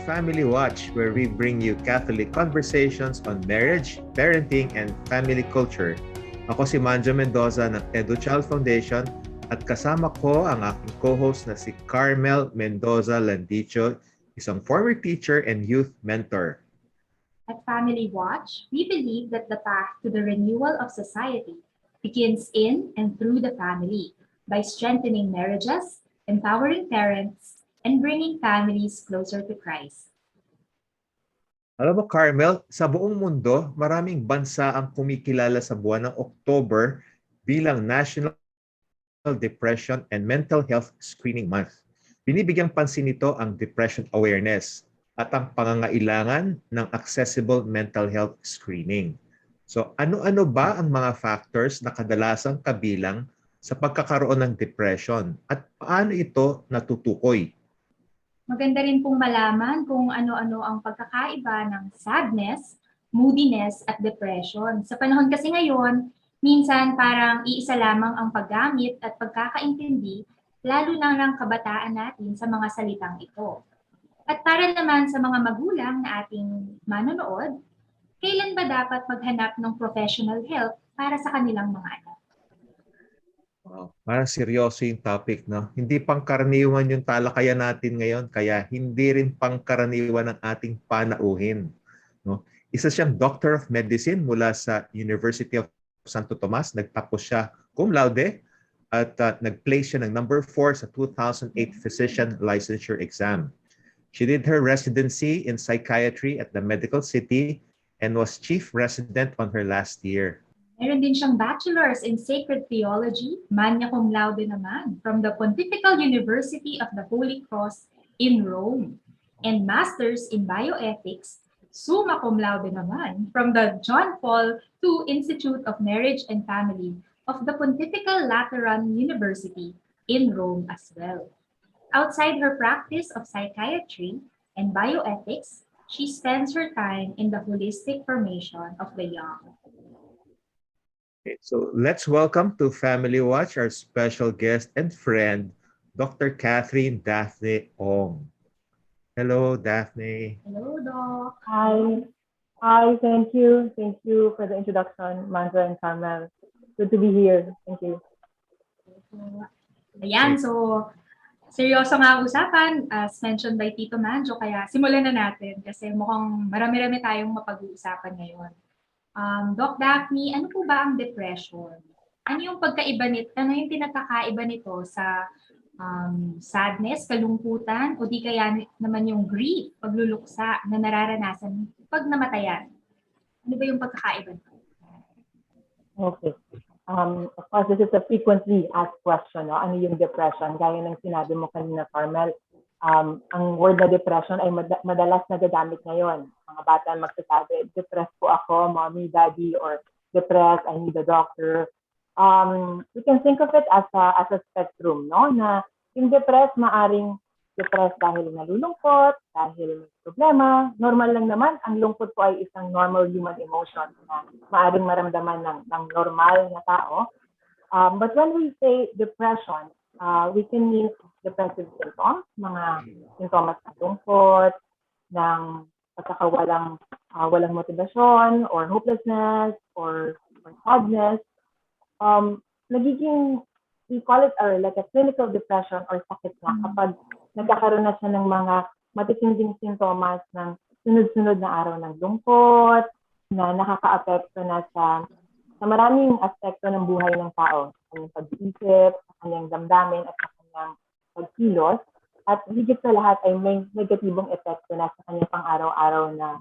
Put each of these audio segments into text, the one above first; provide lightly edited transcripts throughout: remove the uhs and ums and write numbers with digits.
Family Watch, where we bring you Catholic conversations on marriage, parenting, and family culture. Ako si Manjo Mendoza ng EduChild Foundation at kasama ko ang aking co-host na si Carmel Mendoza Landicho, isang former teacher and youth mentor. At Family Watch, we believe that the path to the renewal of society begins in and through the family by strengthening marriages, empowering parents, and bringing families closer to Christ. Alam mo, Carmel, sa buong mundo, maraming bansa ang kumikilala sa buwan ng October bilang National Depression and Mental Health Screening Month. Binibigyang pansin nito ang depression awareness at ang pangangailangan ng accessible mental health screening. So ano-ano ba ang mga factors na kadalasang kabilang sa pagkakaroon ng depression at paano ito natutukoy? Maganda rin pong malaman kung ano-ano ang pagkakaiba ng sadness, moodiness, at depression. Sa panahon kasi ngayon, minsan parang iisa lamang ang paggamit at pagkakaintindi, lalo na ng kabataan natin sa mga salitang ito. At para naman sa mga magulang na ating manonood, kailan ba dapat maghanap ng professional help para sa kanilang mga anak? Parang seryoso yung topic, no? Hindi pangkaraniwan yung talakayan natin ngayon, kaya hindi rin pangkaraniwan ang ating panauhin. No? Isa siyang Doctor of Medicine mula sa University of Santo Tomas. Nagtapos siya cum laude at nag-place siya ng number 4 sa 2008 Physician Licensure Exam. She did her residency in psychiatry at the Medical City and was chief resident on her last year. Meron din siyang bachelor's in sacred theology, magna cum laude naman, from the Pontifical University of the Holy Cross in Rome, and master's in bioethics, summa cum laude naman, from the John Paul II Institute of Marriage and Family of the Pontifical Lateran University in Rome as well. Outside her practice of psychiatry and bioethics, she spends her time in the holistic formation of the young. Okay, so let's welcome to Family Watch our special guest and friend, Dr. Kathryn Daphne Ong. Hello, Daphne. Hello, Doc. Hi. Hi, thank you. Thank you for the introduction, Manjo and Carmel. Good to be here. Thank you. Ayan, so seryoso nga usapan as mentioned by Tito Manjo, kaya simulan na natin kasi mukhang marami-rami tayong mapag-uusapan ngayon. Doc Daphne, ano po ba ang depression? Ano yung pagkaiba nito? Ano yung pinagkakaiba nito sa sadness, kalungkutan, o di kaya naman yung grief, pagluluksa na nararanasan pag namatayan? Ano ba yung pagkakaiba nito? Okay. Of course, this is a frequently asked question. No? Ano yung depression? Gaya ng sinabi mo kanina, Carmel, ang word na depression ay madalas nagagamit ngayon. Mga bata magsasabi, depressed po ako, mommy, daddy, or depressed, I need a doctor. We can think of it as a spectrum, no? Na yung depressed, maaring depressed dahil nalulungkot, dahil may problema. Normal lang naman, ang lungkot po ay isang normal human emotion na maaring maramdaman ng normal na tao. But when we say depression, we can mean depressive symptoms, mga sintomas ng lungkot, ng pagkakawalang walang motivasyon, or hopelessness, or sadness. Nagiging, we call it like a clinical depression or sakit na kapag nagkakaroon na siya ng mga matitinding sintomas ng sunod-sunod na araw ng lungkot, na nakaka-apekto na sa maraming aspekto ng buhay ng tao, sa kanyang pag-iisip, sa kanyang damdamin, at sa kanyang pagkilos, at higit sa lahat ay may negatibong epekto na sa kanyang pang-araw-araw na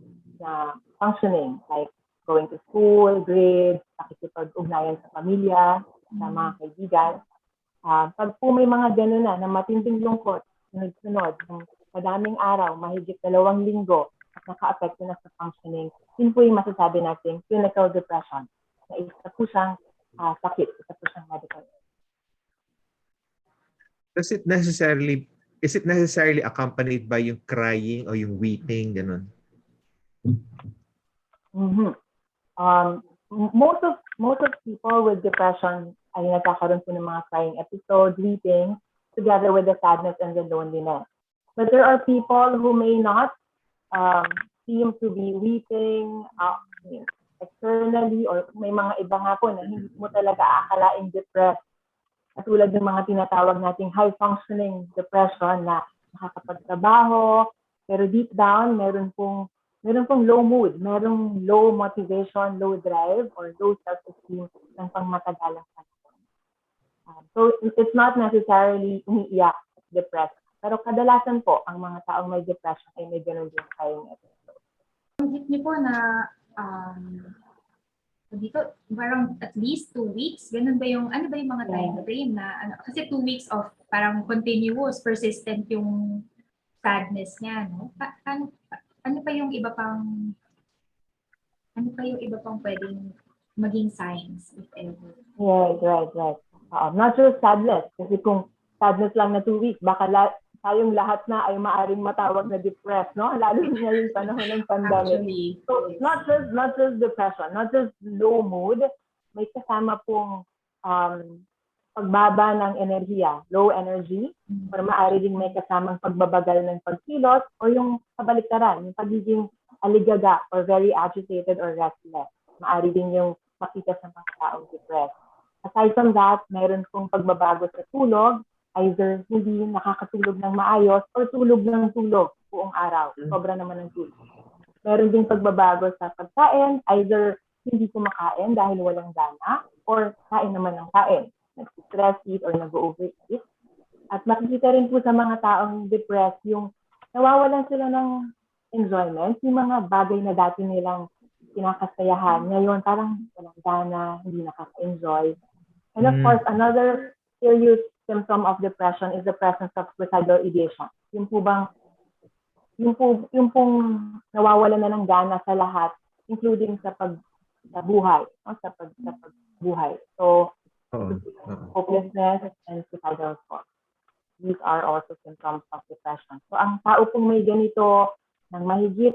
functioning, like going to school, grades, pakikipag-ugnayan sa pamilya, sa mga kaibigan. Pag po may mga gano'n na matinding lungkot, sunod-sunod, ng madaming araw, mahigit 2 linggo, at naka-apekto na sa functioning, yun po yung masasabi natin clinical depression, na isa po siyang sakit, isa po siyang medical. Is it necessarily accompanied by yung crying or yung weeping, ganun? Mm-hmm. Most of people with depression ay nagkakaroon po ng mga crying episodes, weeping, together with the sadness and the loneliness. But there are people who may not seem to be weeping externally, or may mga iba nga po na hindi mo talaga aakalaing depressed. Katulad ng mga tinatawag nating high-functioning depression na nakakapagtrabaho, pero deep down, meron pong low mood, merong low motivation, low drive, or low self-esteem ng pangmatagalang panahon. So it's not necessarily umiiyak, depressed. Pero kadalasan po, ang mga taong may depression ay may ganun din kayong episode. Ang niyo po na dito, parang at least 2 weeks, ganun ba yung, ano ba yung mga time frame na, kasi 2 weeks of parang continuous, persistent yung sadness niya, no? Ano pa yung iba pang pwedeng maging signs, if ever? Right. Not just sadness, kasi kung sadness lang na 2 weeks, baka tayong lahat na ay maaring matawag na depressed, no? Lalo na yung panahon ng pandemic. Actually, so not just depression, not just low mood, may kasama pong pagbaba ng enerhiya, low energy, or maaari din may kasamang pagbabagal ng pagkilot, o yung kabaliktaran, yung pagiging aligaga or very agitated or restless. Maaari din yung makita sa mga taong depressed. Aside from that, meron pong pagbabago sa tulog, either hindi nakakatulog ng maayos or tulog ng tulog buong araw. Sobra naman ng tulog. Meron ding pagbabago sa pagkain, either hindi kumakain dahil walang gana or kain naman ng kain. Nag-stress eat or nag-overeat. At makikita rin po sa mga taong depressed yung nawawalan sila ng enjoyment, yung mga bagay na dati nilang kinakasayahan. Ngayon parang walang gana, hindi nakaka-enjoy. And of course, another serious symptom of depression is the presence of suicidal ideation. Yung pong nawawala na ng gana sa lahat, including sa buhay, no? sa pagbuhay. So, hopelessness and suicidal thoughts. These are also symptoms of depression. So, ang tao pong may ganito ng mahigit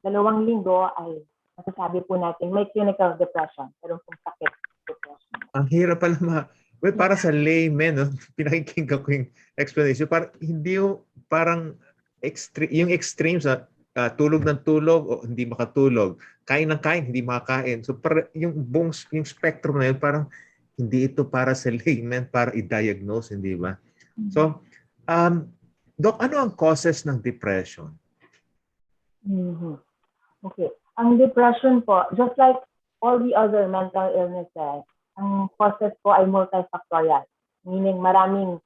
2 linggo ay masasabi po natin may clinical depression. Pero pong sakit depression. Ang hirap pala para sa layman, no? Pinakikinggan ko yung explanation. Hindi yung parang yung extremes, tulog ng tulog o hindi makatulog. Kain ng kain, hindi makakain. So yung spectrum na yun, parang hindi ito para sa layman, para i-diagnose, hindi ba? So, Doc, ano ang causes ng depression? Okay. Ang depression po, just like all the other mental illnesses, ang causes po ay multifactorial. Meaning maraming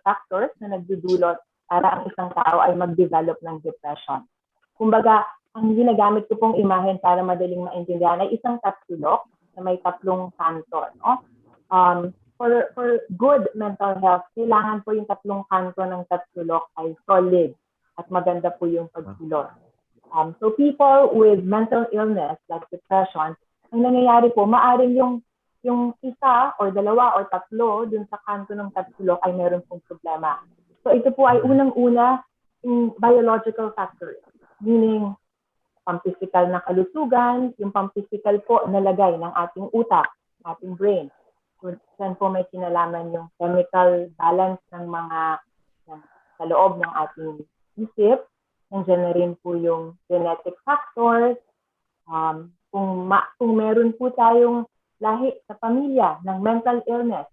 factors na nagdudulot para ang isang tao ay mag-develop ng depression. Kumbaga, ang ginagamit ko pong imahen para madaling maintindihan ay isang tapsulok na may 3 kanto. No? For good mental health, kailangan po yung 3 kanto ng tapsulok ay solid at maganda po yung pagsulot. So people with mental illness like depression, ang nangyayari po, maaring yung isa or 2 or 3 dun sa kanto ng tapsulok ay meron pong problema. So ito po ay unang-una yung biological factors, meaning physical na kalusugan, yung physical po na lagay ng ating utak, ating brain. Kung saan po may kinalaman yung chemical balance ng mga sa loob ng ating isip. Nandiyan na rin po yung genetic factors. Kung meron po tayong lahi sa pamilya ng mental illness,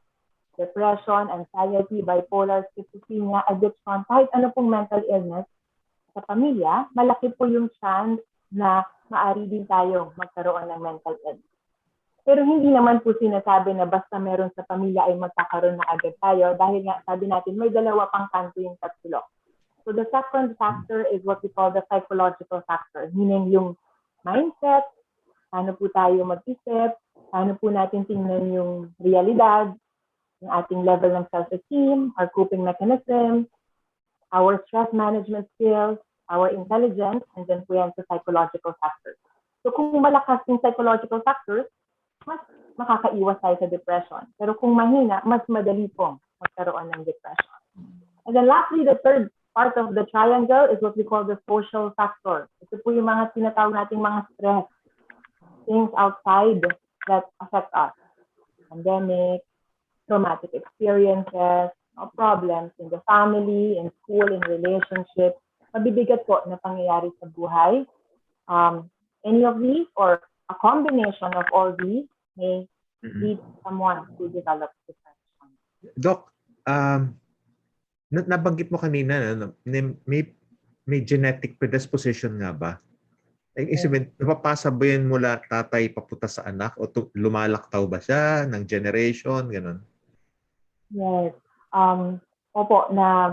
depression, anxiety, bipolar, schizophrenia, addiction, kahit ano pong mental illness sa pamilya, malaki po yung chance na maaari din tayo magkaroon ng mental illness. Pero hindi naman po sinasabi na basta meron sa pamilya ay magkakaroon na agad tayo dahil nga sabi natin may 2 pang kanto yung tapsulok. So the second factor is what we call the psychological factor, meaning yung mindset, paano po tayo mag-isip, paano po natin tingnan yung realidad, yung ating level ng self-esteem, our coping mechanism, our stress management skills, our intelligence, and then po yan sa psychological factors. So kung malakas yung psychological factors, mas makakaiwas tayo sa depression. Pero kung mahina, mas madali pong magkaroon ng depression. And then lastly, the third part of the triangle is what we call the social factor. Ito po yung mga tinatawag nating mga stress, things outside that affect us. Pandemic, traumatic experiences, problems in the family, in school, in relationships. mabibigat po na pangyayari sa buhay. Any of these or a combination of all these may lead someone to develop depression. Doc, nabanggit mo kanina, may genetic predisposition nga ba? Sabihin, napapasa ba yan mula tatay papunta sa anak o lumalaktaw ba siya ng generation, ganun? Yes. Opo,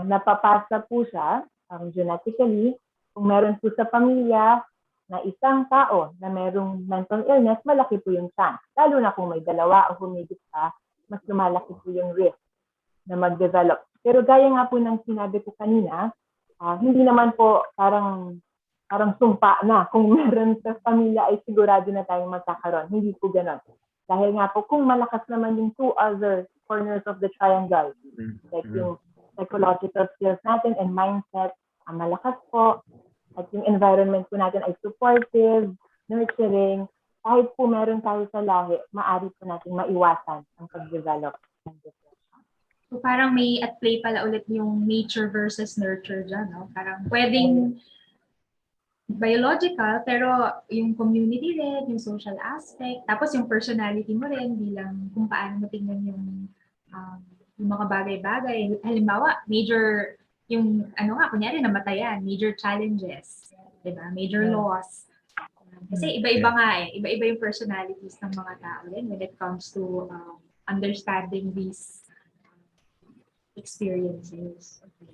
napapasa po siya genetically. Kung meron po sa pamilya na isang tao na merong mental illness, malaki po yung chance. Lalo na kung may dalawa o humigit pa, mas lumalaki po yung risk na mag-develop. Pero gaya nga po ng sinabi ko kanina, hindi naman po parang sumpa na kung meron sa pamilya ay sigurado na tayong magkakaroon. Hindi po ganon. Dahil nga po, kung malakas naman yung two other corners of the triangle, like yung psychological skills natin and mindset, ang malakas po, at yung environment po natin ay supportive, nurturing, kahit po meron tayo sa lahi, maaari po natin maiwasan ang pag-develop ng depression. So parang may at play pala ulit yung nature versus nurture dyan, no? Parang pwedeng biological, pero yung community rin, yung social aspect, tapos yung personality mo rin bilang kung paano mo tingnan yung mga bagay-bagay. Halimbawa, major, yung kunyari namatayan, major challenges, diba? Major loss. Kasi iba-iba nga iba-iba yung personalities ng mga tao rin when it comes to understanding these experiences. Okay.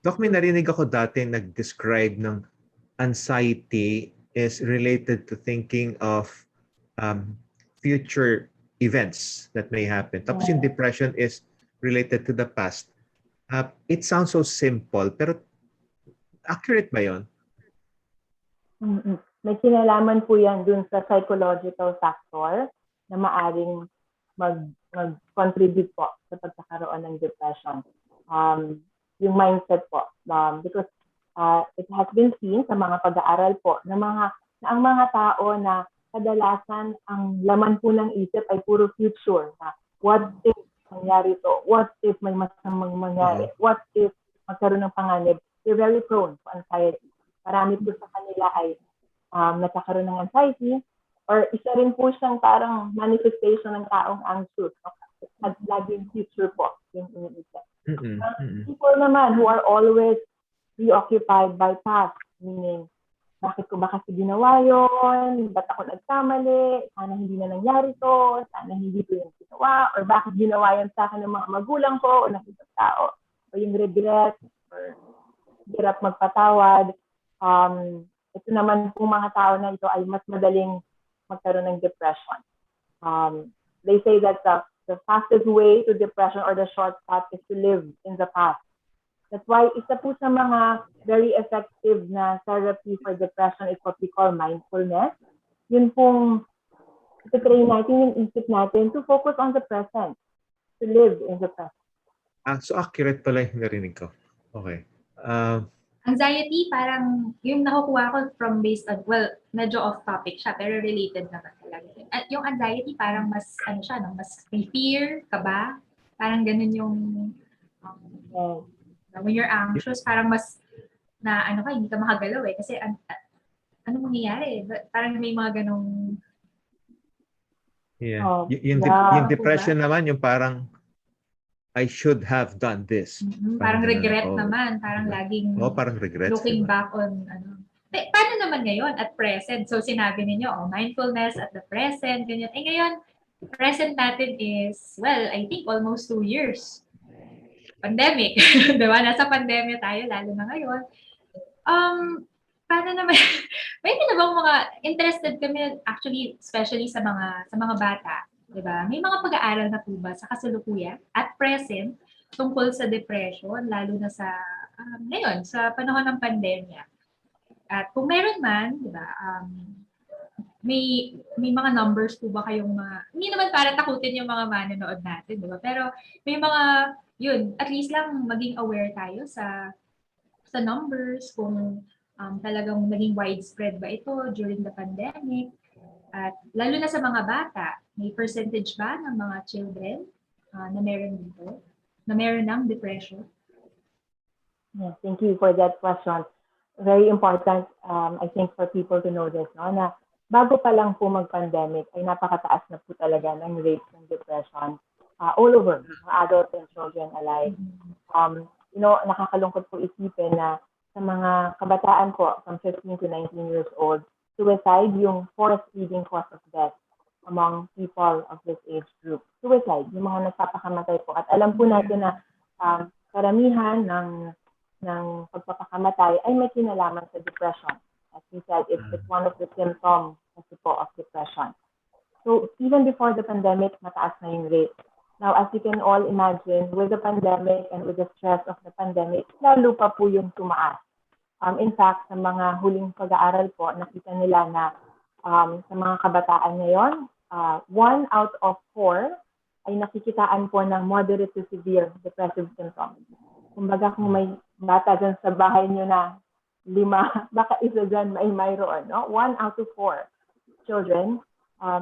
Doc, may narinig ako dati nag-describe ng anxiety is related to thinking of future events that may happen. Tapos yung depression is related to the past. It sounds so simple, pero accurate ba yun? May kinalaman po yan dun sa psychological factor na maaring mag-contribute po sa pagkakaroon ng depression. Yung mindset po. Because it has been seen sa mga pag-aaral po na ang mga tao na kadalasan ang laman po ng isip ay puro future. What if mangyari to? What if may masamang mangyari? What if magkaroon ng panganib? They're very prone to anxiety. Marami po sa kanila ay nagkakaroon ng anxiety or isa rin po siyang parang manifestation ng taong anxious. At laging future po yung iniisip. People naman who are always preoccupied by past, meaning bakit ko ba kasi ginawa yun? Ba't ako nagkamali? Sana hindi na nangyari to? Sana hindi ko yung ginawa? Or bakit ginawa yan sa akin ng mga magulang ko o ng isang tao? O yung regret or hirap magpatawad. Ito naman po mga tao na ito ay mas madaling magkaroon ng depression. They say that the fastest way to depression or the shortcut is to live in the past. That's why isa po sa mga very effective na therapy for depression is what we call mindfulness. Yun pong ito-train natin yung isip natin to focus on the present, to live in the present. So accurate pala yung narinig ko. Okay. Anxiety, parang yung nakukuha ko from based on, well, medyo off-topic siya, pero related naman talaga. At yung anxiety, parang mas, mas may fear, kaba, parang ganun yung, when you're anxious, parang mas, hindi ka makagalaw eh, kasi ano mangyayari? Parang may mga ganong, yung depression naman, yung parang, I should have done this. Parang regret naman. Parang laging parang regret, looking back on paano naman ngayon at present? So sinabi ninyo, mindfulness at the present, ganyan. Ngayon, present natin is, well, I think almost 2 years. Pandemic. Diba? Nasa pandemya tayo, lalo na ngayon. Paano naman, may na bang mga interested kami actually, especially sa mga bata. Diba? May mga pag-aaral na po ba sa kasalukuyan at present tungkol sa depression, lalo na sa ngayon, sa panahon ng pandemya. At kung meron man, diba, may mga numbers po ba kayong hindi naman para takutin yung mga manonood natin, diba? Pero may mga, yun, at least lang maging aware tayo sa numbers, kung talagang naging widespread ba ito during the pandemic. At lalo na sa mga bata, may percentage ba ng mga children na meron dito? Na meron ng depression? Yeah, thank you for that question. very important, I think, for people to know this, no, na bago pa lang po mag-pandemic, ay napakataas na po talaga ng rates ng depression all over, adults and children alike. Nakakalungkot po isipin na sa mga kabataan po from 15 to 19 years old, suicide yung fourth leading cause of death among people of this age group. Suicide, yung mga nagpapakamatay po. At alam po natin na karamihan ng pagpapakamatay ay may kinalaman sa depression. As we said, it's one of the symptoms kasi po of depression. So even before the pandemic, mataas na yung rate. Now, as you can all imagine, with the pandemic and with the stress of the pandemic, lalo pa po yung tumaas. In fact, sa mga huling pag-aaral po, nakita nila na sa mga kabataan ngayon, 1 out of 4 ay nakikitaan po ng moderate to severe depressive symptoms. Kumbaga kung may bata dyan sa bahay nyo na 5, baka isa dyan may mayroon. No? 1 out of 4 children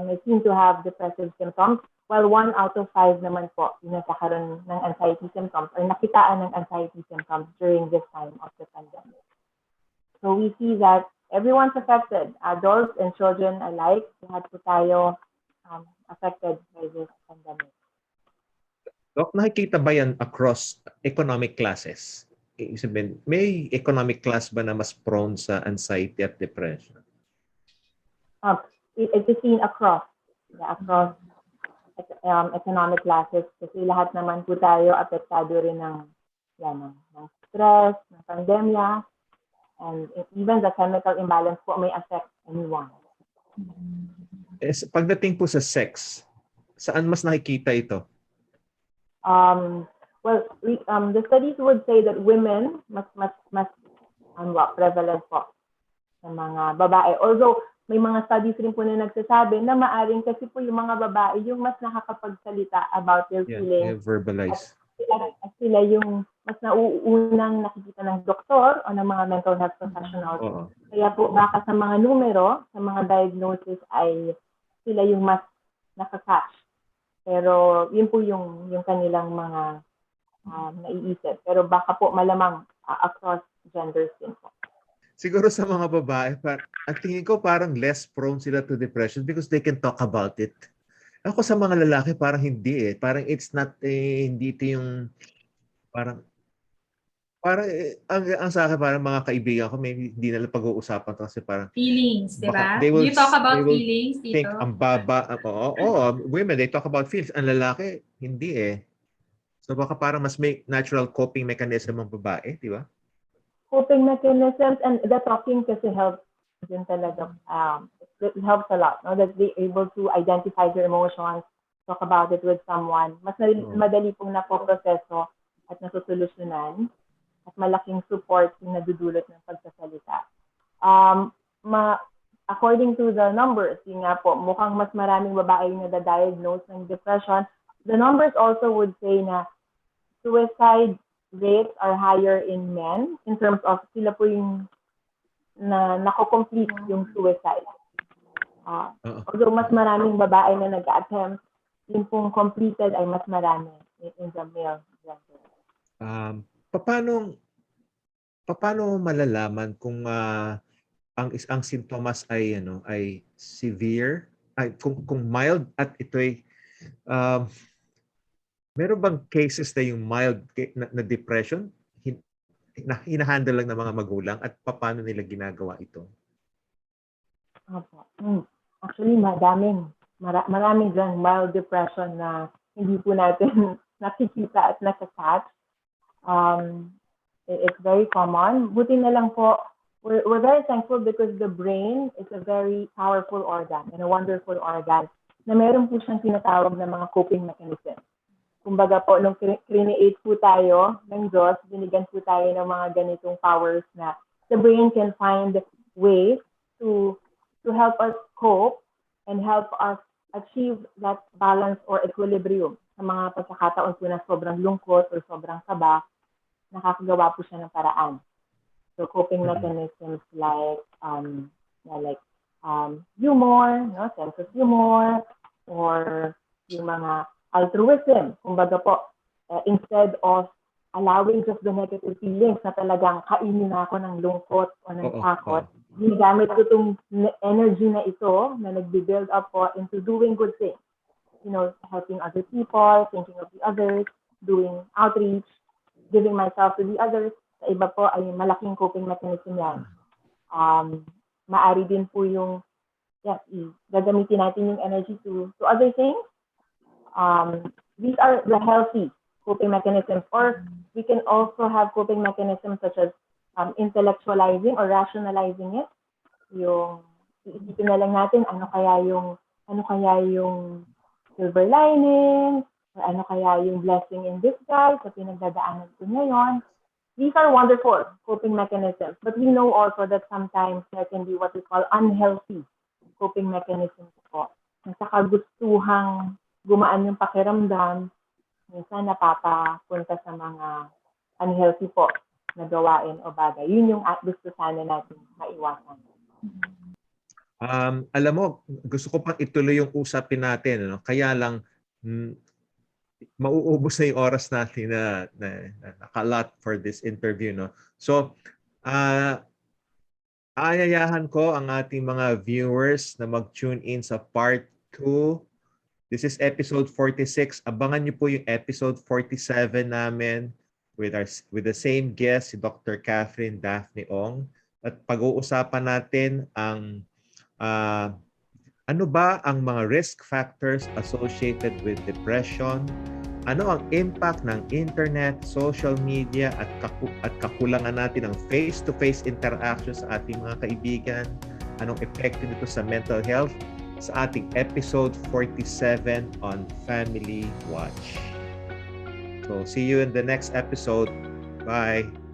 may seem to have depressive symptoms, while 1 out of 5 naman po yung nagkakaroon ng anxiety symptoms or nakitaan ng anxiety symptoms during this time of the pandemic. So we see that everyone's affected, adults and children alike. Lahat po tayo affected by this pandemic. Doc, nakikita ba yan across economic classes? Ibig sabihin, may economic class ba na mas prone sa anxiety at depression? It is seen across economic classes kasi lahat naman po tayo apektado rin ng stress, ng pandemya, and even the chemical imbalance po may affect anyone. Pagdating po sa sex, saan mas nakikita ito? The studies would say that women mas prevalent po sa mga babae. Although may mga studies rin po na nagsasabi na maaring kasi po yung mga babae yung mas nakakapagsalita about their feelings. Verbalize. At sila yung mas nauunang nakikita ng doktor o ng mga mental health professionals. Kaya po baka sa mga numero, sa mga diagnosis ay sila yung mas nakakatch. Pero yun po yung kanilang mga naiisip. Pero baka po malamang across genders din po. Siguro sa mga babae, ang tingin ko parang less prone sila to depression because they can talk about it. Ako sa mga lalaki parang hindi eh. Parang it's not hindi ito yung parang ang sa akin parang mga kaibigan ko may hindi nila pag-uusapan kasi parang feelings, di ba? Do you talk about feelings, Tito? Think ang baba. Women, they talk about feelings. Ang lalaki, hindi eh. So baka parang mas may natural coping mechanism ang babae, di ba? Coping mechanisms and the talking kasi helps din talaga. It helps a lot, no? That they're able to identify their emotions, talk about it with someone. Mas madali pong napoproseso at nasusolusyonan at malaking support yung nadudulot ng pagsasalita. According to the numbers, yun nga po, mukhang mas maraming babae yung nada-diagnose ng depression. The numbers also would say na suicide rates are higher in men in terms of sila po yung nako-complete yung suicide. Although mas maraming babae na nag-attempt, yung pong completed ay mas marami in the male gender. Paano malalaman kung ang sintomas ay severe, kung mild at ito'y meron bang cases na yung mild na depression na hinahandle lang ng mga magulang at paano nila ginagawa ito? Actually, maraming dyan mild depression na hindi po natin nakikita at nakakatch. It's very common. Buti na lang po, we're very thankful because the brain is a very powerful organ and a wonderful organ na meron po siyang tinatawag na mga coping mechanism. Kumbaga po, nung create po tayo ng Diyos, binigyan po tayo ng mga ganitong powers na the brain can find ways to help us cope and help us achieve that balance or equilibrium sa mga pagkakataon po na sobrang lungkot or sobrang kaba, nakakagawa po siya ng paraan. So coping mechanisms like humor, no, sense of humor, or yung mga altruism. Kumbaga po, instead of allowing just the negative feelings na talagang kainin na ako ng lungkot o ng Oo, takot. Ginagamit ko itong energy na ito na nagbe-build up po into doing good things. You know, helping other people, thinking of the others, doing outreach, giving myself to the others. Sa iba po ay malaking coping mechanism yan. Maari din po yung gagamitin natin yung energy to other things. These are the healthy coping mechanisms, or we can also have coping mechanisms such as intellectualizing or rationalizing it. Yung iisipin na lang natin ano kaya yung silver lining, or ano kaya yung blessing in disguise sa pinagdadaanan ko ngayon. These are wonderful coping mechanisms, but we know also that sometimes there can be what we call unhealthy coping mechanisms po. Sa kagustuhang gumaan yung pakiramdam, minsan napapapunta sa mga unhealthy po na gawain o bagay. Yun yung gusto sana natin maiwasan. Alam mo, gusto ko pang ituloy yung usapin natin. Ano? Kaya lang, mauubos na yung oras natin na nakalat for this interview. No? So, aayayahan ko ang ating mga viewers na mag-tune in sa part 2. This is episode 46. Abangan niyo po yung episode 47 namin with the same guest, si Dr. Kathryn Daphne Ong. At pag-uusapan natin ang ano ba ang mga risk factors associated with depression? Ano ang impact ng internet, social media at kakulangan natin ng face-to-face interactions sa ating mga kaibigan? Anong epekto nito sa mental health? Sa ating episode 47 on Family Watch. So see you in the next episode. Bye!